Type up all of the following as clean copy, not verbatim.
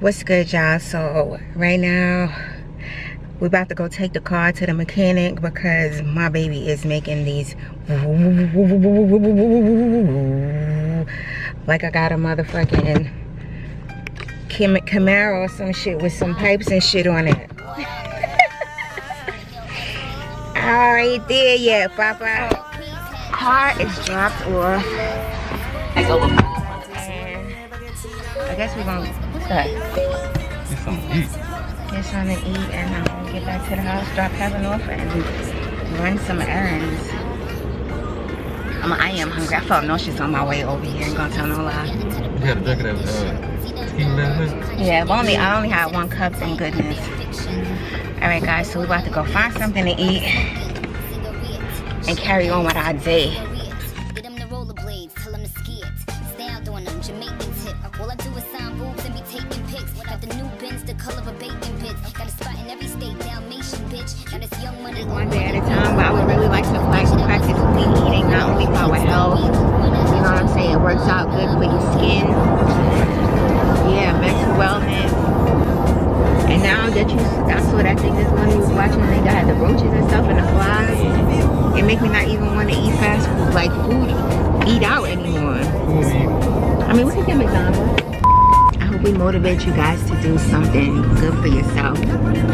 What's good, y'all? So right now we're about to go take the car to the mechanic because my baby is making these like I got a motherfucking Camaro or some shit with some pipes and shit on it. I ain't there yet, Papa. Car is dropped off. And I guess we're gonna get something to eat. Get something to eat, and I'm gonna get back to the house, drop Kevin off, and run some errands. I am hungry. I felt nauseous on my way over here. Ain't gonna tell no lie. You had a drink of that tequila last night? Yeah, but I only had one cup, thank goodness. All right, guys. So we're about to go find something to eat and carry on with our day. One day at a time, but I would really like to practically eating not only for our health, you know what I'm saying, it works out good for your skin, yeah, mental wellness. And now that I saw that thing this morning, was watching, they got the roaches and stuff and the flies, it make me not even want to eat fast food, like eat out anymore. I mean, we could get McDonald's. I hope we motivate you guys to do something good for yourself,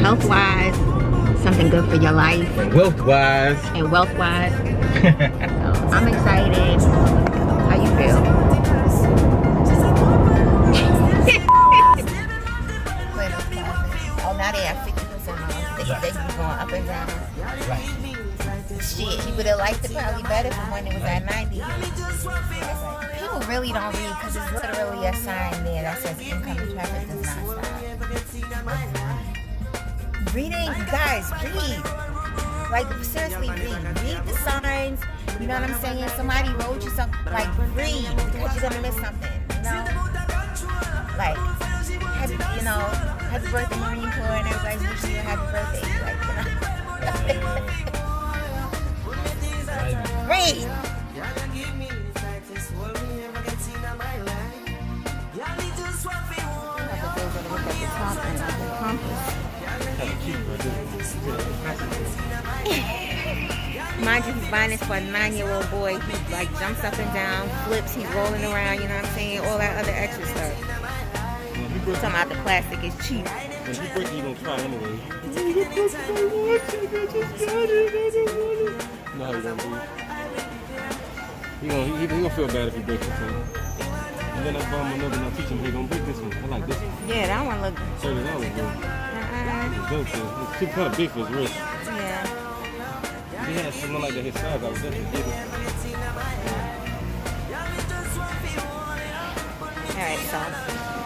health-wise, something good for your life. And wealth-wise. And wealth-wise. So, I'm excited. How you feel? Oh, now they have 50% off. They be going up and down. Right. Shit, you would have liked it probably better from when it was at 90. People really don't read because it's literally a sign there that says incoming traffic does not stop. Reading, guys, read. Like, seriously, read. Read the signs. You know what I'm saying? Somebody wrote you something. Like, read because you're gonna miss something. You know? Like, happy birthday, Marine Corps, and everybody's wishing you a happy birthday. Like, you know? Read. Mind you, he's buying this for a 9-year-old boy. He like jumps up and down, flips, he's rolling around, you know what I'm saying? All that other extra stuff. Talking about the plastic is cheap. When you break it, you gonna try anyway. No, he don't do. He gonna feel bad if he breaks it. And then I buy him another and I teach him, hey, don't break this one. I like this one. Yeah, that one look $30 bro. It's too kind of big for his wrist. Yeah. If he had something like that his size, I would definitely get it. Alright, so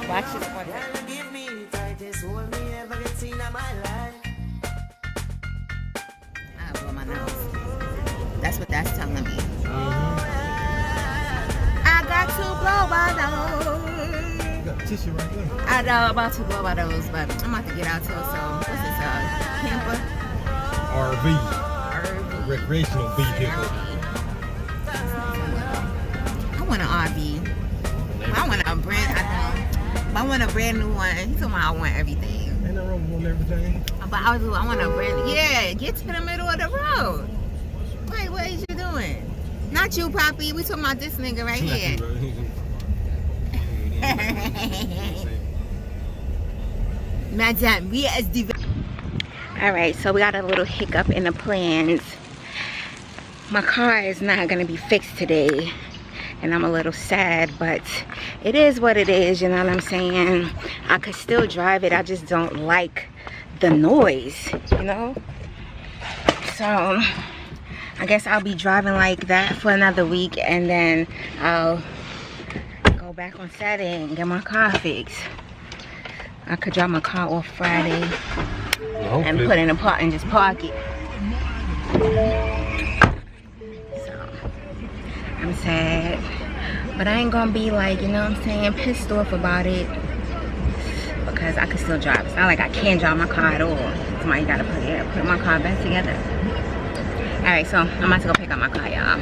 watch this one. I blow my nose. That's what that's telling me. I got to blow my nose. Tissue right there. I know I'm about to blow my nose, but I'm about to get out too. So what's this? Camper? RV. Recreational vehicle. I want an RV. I want a brand new one. He told me I want everything. Ain't no wrong with everything. But I want a brand. Yeah, get to the middle of the road. Wait, what is you doing? Not you, Poppy. We talking about this nigga right here. Madame, we as the. All right, so we got a little hiccup in the plans. My car is not gonna be fixed today, and I'm a little sad, but it is what it is. You know what I'm saying? I could still drive it. I just don't like the noise. You know. So I guess I'll be driving like that for another week, and then I'll go back on Saturday and get my car fixed. I could drop my car off Friday and put it in a park and just park it. So I'm sad, but I ain't gonna be like, you know what I'm saying, pissed off about it because I can still drive. It's not like I can't drive my car at all. Somebody gotta put my car back together. All right, so I'm about to go pick up my car, y'all.